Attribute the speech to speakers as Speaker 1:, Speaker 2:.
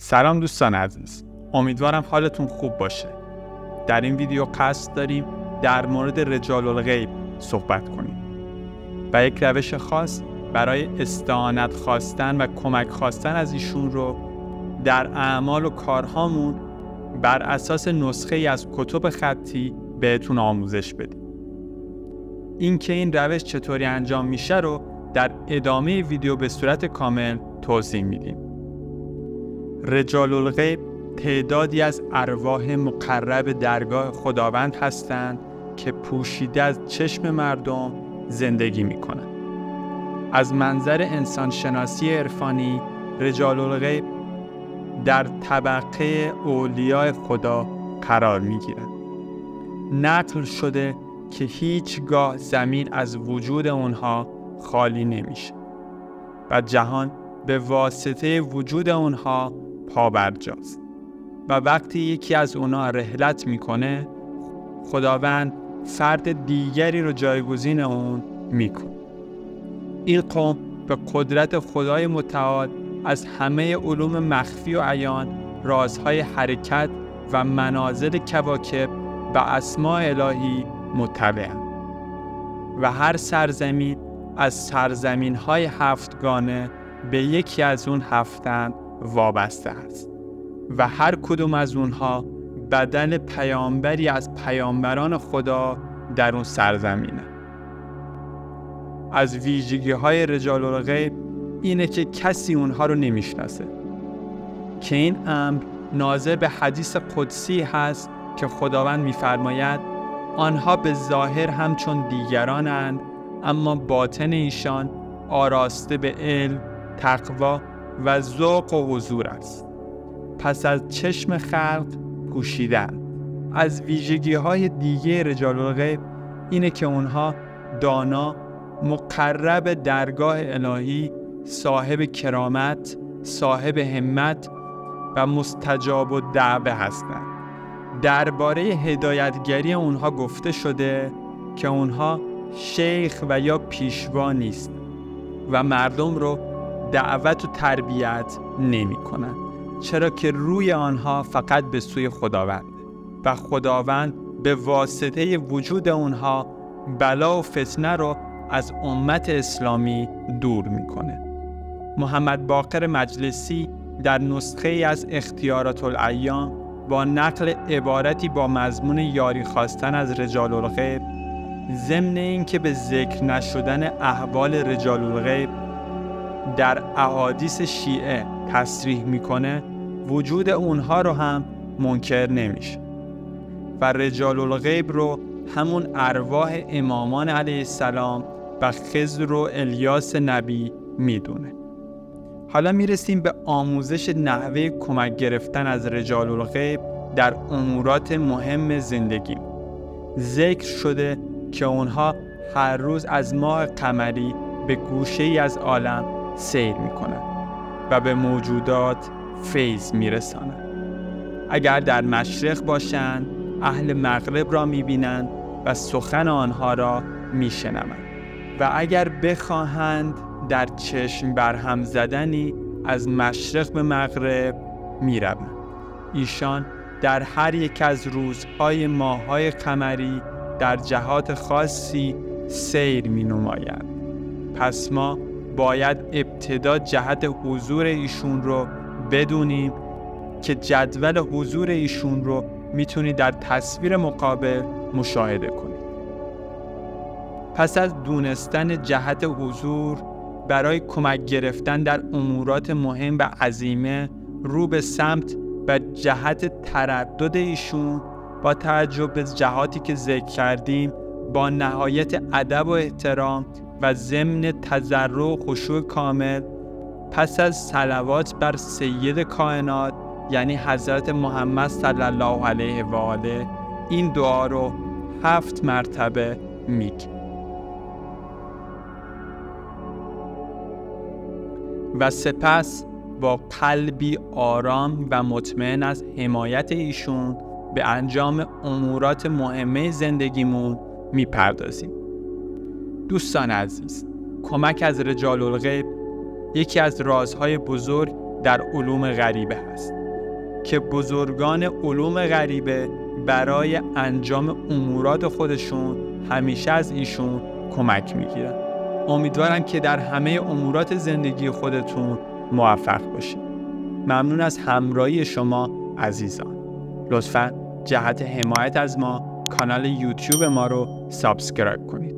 Speaker 1: سلام دوستان عزیز، امیدوارم حالتون خوب باشه. در این ویدیو قصد داریم در مورد رجال الغیب صحبت کنیم و یک روش خاص برای استعانت خواستن و کمک خواستن از ایشون رو در اعمال و کارهامون بر اساس نسخه ای از کتب خطی بهتون آموزش بدیم. این که این روش چطوری انجام میشه رو در ادامه ویدیو به صورت کامل توضیح میدیم. رجال الغیب تعدادی از ارواح مقرب درگاه خداوند هستند که پوشیده از چشم مردم زندگی میکنند. از منظر انسانشناسی عرفانی، رجال الغیب در طبقه اولیاء خدا قرار میگیرند. نقل شده که هیچگاه زمین از وجود اونها خالی نمیشه و جهان به واسطه وجود اونها پابرجاست و وقتی یکی از اونها رحلت میکنه، خداوند فرد دیگری رو جایگزین اون میکنه. این قوم به قدرت خدای متعال از همه علوم مخفی و عیان، رازهای حرکت و منازل کواکب و اسماء الهی مطلعند و هر سرزمین از سرزمین‌های هفتگانه به یکی از اون هفتن وابسته است و هر کدوم از اونها بدن پیامبری از پیامبران خدا در اون سرزمینه. از ویژگی‌های رجال الغیب اینه که کسی اونها رو نمیشناسه، که این امر ناظر به حدیث قدسی هست که خداوند می‌فرماید آنها به ظاهر همچون دیگرانند، اما باطن ایشان آراسته به علم، تقوا و ذوق و حضور است. پس از چشم خلق پوشیدند. از ویژگی‌های دیگه رجال الغیب اینه که اونها دانا، مقرب درگاه الهی، صاحب کرامت، صاحب همت و مستجاب الدعوه هستند. درباره هدایتگری اونها گفته شده که اونها شیخ و یا پیشوا نیست و مردم رو دعوت و تربیت نمی کنند، چرا که روی آنها فقط به سوی خداوند و خداوند به واسطه وجود اونها بلا و فتنه رو از امت اسلامی دور میکنه. محمد باقر مجلسی در نسخه ای از اختیارات الایام با نقل عبارتی با مضمون یاری خواستن از رجال الغیب، ضمن این که به ذکر نشدن احوال رجال الغیب در احادیث شیعه تصریح میکنه، وجود اونها رو هم منکر نمیشه و رجال الغیب رو همون ارواح امامان علیه السلام و خضر و الیاس نبی میدونه. حالا میرسیم به آموزش نحوه کمک گرفتن از رجال الغیب در امورات مهم زندگی. ذکر شده که اونها هر روز از ماه قمری به گوشه‌ای از عالم سیر میکنند و به موجودات فیض میرسانند. اگر در مشرق باشند، اهل مغرب را میبینند و سخن آنها را میشنوند و اگر بخواهند در چشم برهم زدنی از مشرق به مغرب میروند. ایشان در هر یک از روزهای ماه‌های قمری در جهات خاصی سیر می نمایند. پس ما باید ابتدا جهت حضور ایشون رو بدونیم که جدول حضور ایشون رو میتونید در تصویر مقابل مشاهده کنید. پس از دونستن جهت حضور، برای کمک گرفتن در امورات مهم و عظیمه رو به سمت و جهت تردد ایشون، با توجه به جهاتی که ذکر کردیم، با نهایت ادب و احترام و ضمن تضرع و خشوع کامل، پس از صلوات بر سید کائنات یعنی حضرت محمد صلی الله علیه و آله، این دعا رو 7 مرتبه میگیم و سپس با قلبی آرام و مطمئن از حمایت ایشون به انجام امورات مهمه زندگیمون میپردازیم. دوستان عزیز، کمک از رجال الغیب یکی از رازهای بزرگ در علوم غریبه هست که بزرگان علوم غریبه برای انجام امورات خودشون همیشه از ایشون کمک میگیرن. امیدوارم که در همه امورات زندگی خودتون موفق باشید. ممنون از همراهی شما عزیزان. لطفاً جهت حمایت از ما کانال یوتیوب ما رو سابسکرایب کنید.